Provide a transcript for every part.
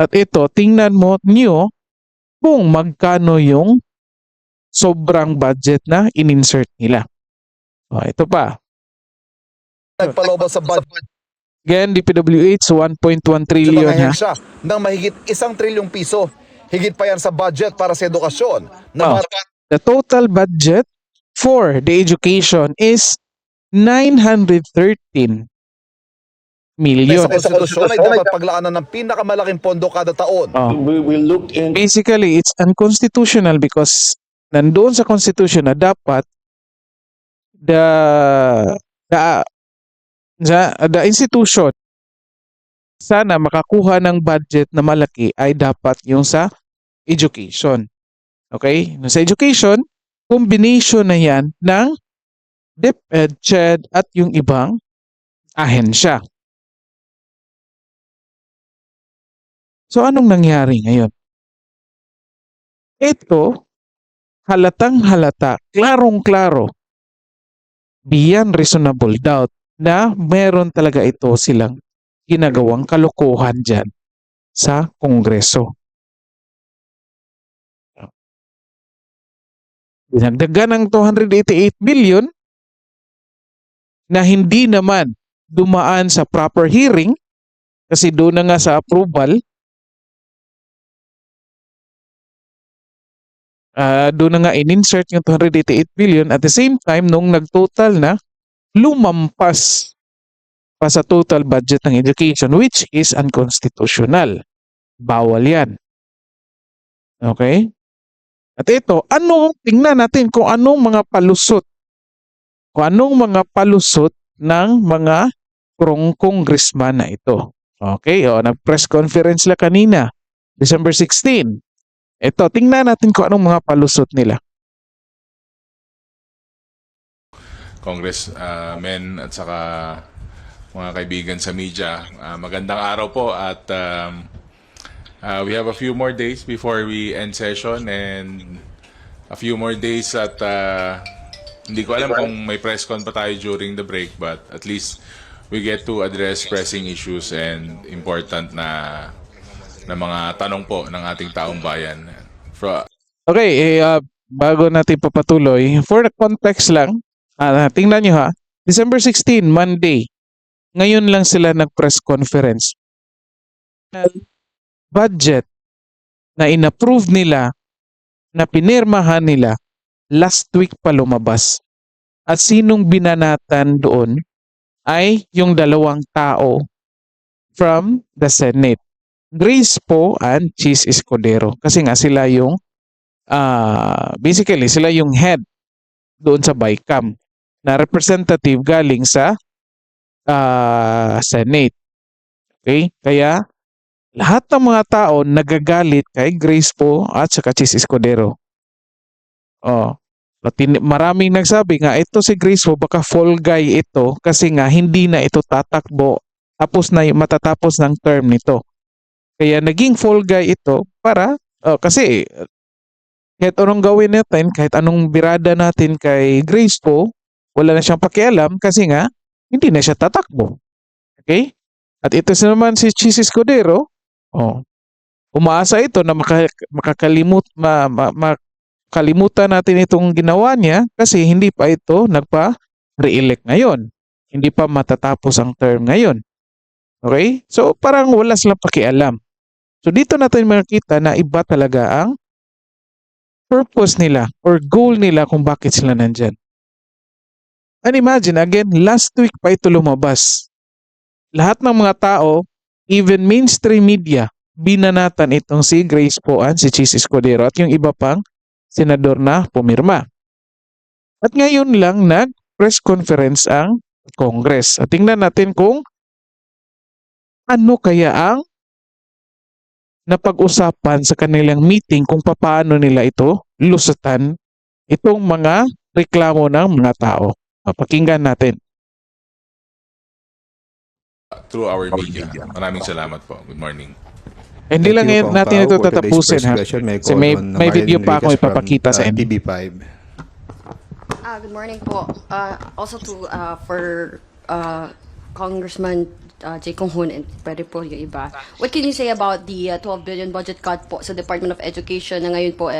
At ito, tingnan mo nyo kung magkano yung sobrang budget na in-insert nila. O, ito pa. Nagpaloob sa budget Again, DPWH, 1.1 sa trillion mga ha. ahensya ng mahigit 1 trilyong piso. Higit pa yan sa budget para sa edukasyon ng Oh, mga the total budget for the education is 913 million. sa konstitusyon ay dapat paglaanan ng pinakamalaking pondo kada taon. Oh. We will look in. Basically, it's unconstitutional because nandoon sa constitution na dapat the institution sana makakuha ng budget na malaki ay dapat yung sa education. Okay? Sa education, combination na yan ng DepEd, CHED at yung ibang ahensya. So anong nangyari ngayon? Ito, halatang halata, klarong-klaro, beyond reasonable doubt na meron talaga ito silang ginagawang kalokohan dyan sa Kongreso. Dinagdagan ng 288 billion na hindi naman dumaan sa proper hearing kasi doon na nga sa approval. Doon na nga in-insert yung 288 billion at the same time nung nagtotal na lumampas pa sa total budget ng education which is unconstitutional. Bawal yan. Okay? At ito, tingnan natin kung anong mga palusot. Kung anong mga palusot ng mga congressman na ito. Okay? Nag-press conference la kanina, December 16. Ito, tingnan natin kung anong mga palusot nila. Congressmen at saka mga kaibigan sa media, magandang araw po at we have a few more days before we end session and a few more days at hindi ko alam kung may press con pa tayo during the break but at least we get to address pressing issues and important na mga tanong po ng ating taong bayan. Okay, bago natin papatuloy, for the context lang, tingnan nyo ha, December 16, Monday, ngayon lang sila nag-press conference. Budget na inapprove nila, na pinirmahan nila, last week pa lumabas. At sinong binanatan doon ay yung dalawang tao from the Senate. Grace Poe and Chis Escudero. Kasi nga sila yung basically sila yung head doon sa BICAM na representative galing sa Senate. Okay? Kaya lahat ng mga tao nagagalit kay Grace Poe at saka Chis Escudero. Maraming nagsabi nga ito si Grace Poe baka fall guy ito kasi nga hindi na ito tatakbo tapos na matatapos ng term nito. Kaya naging fall guy ito para kasi kahit anong gawin natin, kahit anong birada natin kay Grace Poe, wala na siyang pakialam kasi nga hindi na siya tatakbo. Okay? At ito naman si Chis Escudero, umaasa ito na makalimutan natin itong ginawa niya kasi hindi pa ito nagpa-re-elect ngayon. Hindi pa matatapos ang term ngayon. Okay? So parang wala silang pakialam. So dito natin makikita na iba talaga ang purpose nila or goal nila kung bakit sila nandyan. And imagine, again, last week pa ito lumabas. Lahat ng mga tao, even mainstream media, binanatan itong si Grace Poe and si Chis Escudero at yung iba pang senador na pumirma. At ngayon lang nag-press conference ang Congress. At tingnan natin kung ano kaya ang napag-usapan sa kanilang meeting kung paano nila ito lusutan itong mga reklamo ng mga tao. Pakinggan natin. Through our media. Maraming salamat po. Good morning. Hindi lang natin ito tatapusin ha. Kasi may video pa ako ipapakita sa inyo. TV5. Good morning po. Also for Congressman J. Kong Hoon, and pwede po yung iba. What can you say about the 12 billion budget cut po sa Department of Education na ngayon po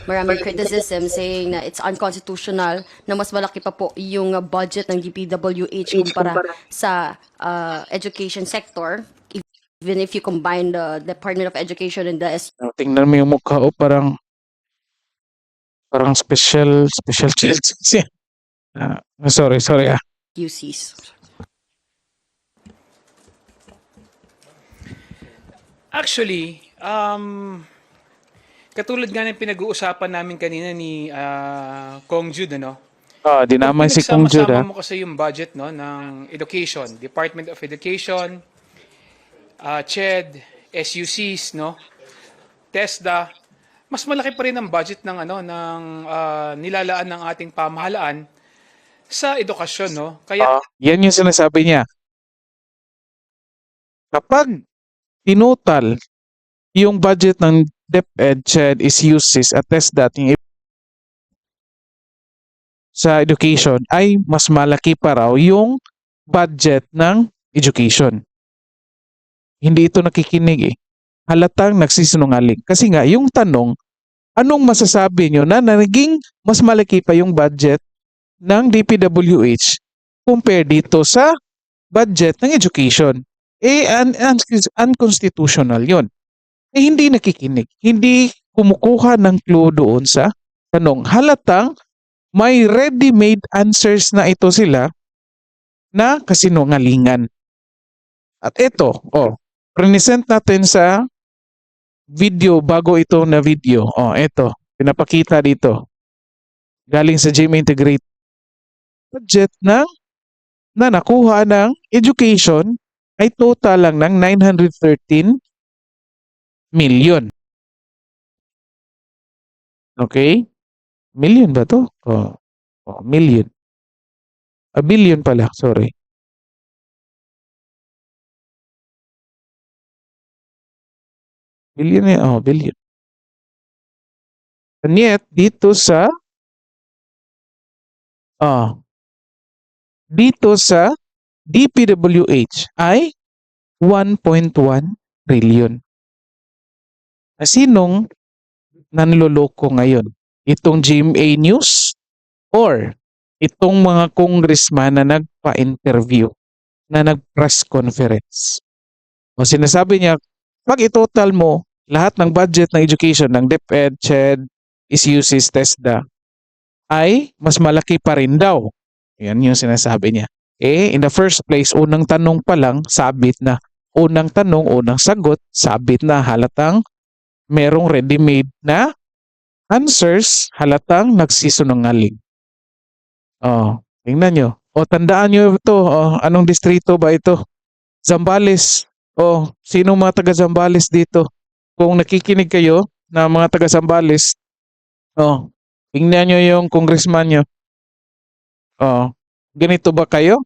maraming criticism saying na it's unconstitutional, na mas malaki pa po yung budget ng DPWH kumpara sa education sector, even if you combine the Department of Education and the Tingnan mo yung mukha, parang special child. Sorry. SUCs. Actually, katulad nga ng pinag-uusapan namin kanina ni Kong Jude, ano? Dinamay si Kong Jude. Pinagsama-sama mo kasi yung budget, no, ng Education, Department of Education, CHED, SUCs, no, TESDA. Mas malaki pa rin ang budget ng nilalaan ng ating pamahalaan sa edukasyon, no? Kaya Yan yung sinasabi niya. Kapag tinotal yung budget ng DepEd, CHED, SUCs at TESDA sa education ay mas malaki pa raw yung budget ng education. Hindi ito nakikinig eh. Halatang nagsisinungaling. Kasi nga, yung tanong, anong masasabi nyo na naging mas malaki pa yung budget ng DPWH compare dito sa budget ng education? Unconstitutional yon. Hindi nakikinig. Hindi kumukuha ng clue doon sa tanong. Halatang may ready-made answers na ito sila na kasinungalingan. At ito, present natin sa video bago ito na video. Ito, pinapakita dito. Galing sa GMA Integrate. Budget na nakuha ng education ay total lang ng 913 million. Okay? Million ba to? Million. A billion pala, sorry. Billion billion. And yet, dito sa DPWH ay 1.1 trillion. Sinong nanloloko ngayon? Itong GMA News or itong mga congressman na nagpa-interview, na nag-press conference? Sinasabi niya, pag itotal mo lahat ng budget ng education ng DepEd, CHED, SUCs, TESDA ay mas malaki pa rin daw. Yan yung sinasabi niya. In the first place, unang tanong pa lang, sabit na. Unang tanong, unang sagot, sabit na. Halatang merong ready-made na answers, halatang nagsisinungaling. Tingnan nyo. Tandaan nyo ito. Anong distrito ba ito? Zambales. Sino mga taga Zambales dito? Kung nakikinig kayo na mga taga Zambales, tingnan nyo yung congressman nyo. Ganito ba kayo?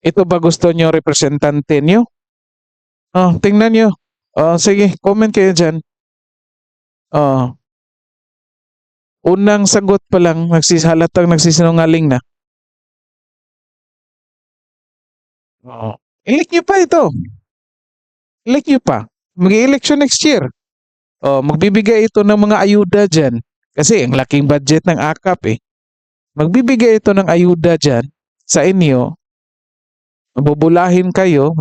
Ito ba gusto nyo representante nyo? Tingnan nyo. Sige, comment kayo dyan. Unang sagot pa lang, halatang nagsisinungaling na. Elect nyo pa ito. Elect nyo pa. Mag-election next year. Magbibigay ito ng mga ayuda dyan. Kasi ang laking budget ng AKAP eh. Magbibigay ito ng ayuda dyan sa inyo. Mabubulahin kayo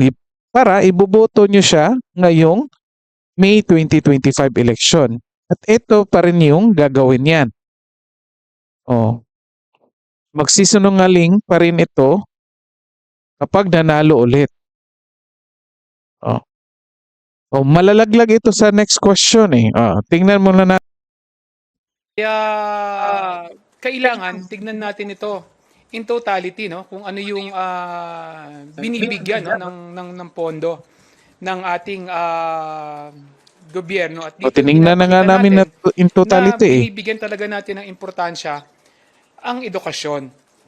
para iboboto nyo siya ngayong May 2025 election. At ito pa rin yung gagawin yan. Magsisinungaling pa rin ito kapag nanalo ulit. Malalaglag ito sa next question eh. Tingnan mo na natin. Kaya kailangan tignan natin ito in totality, no, kung ano yung binibigyan, no, ng pondo ng ating gobyerno, at dito Tinignan na nga namin na in totality na binibigyan talaga natin ng importansya ang edukasyon.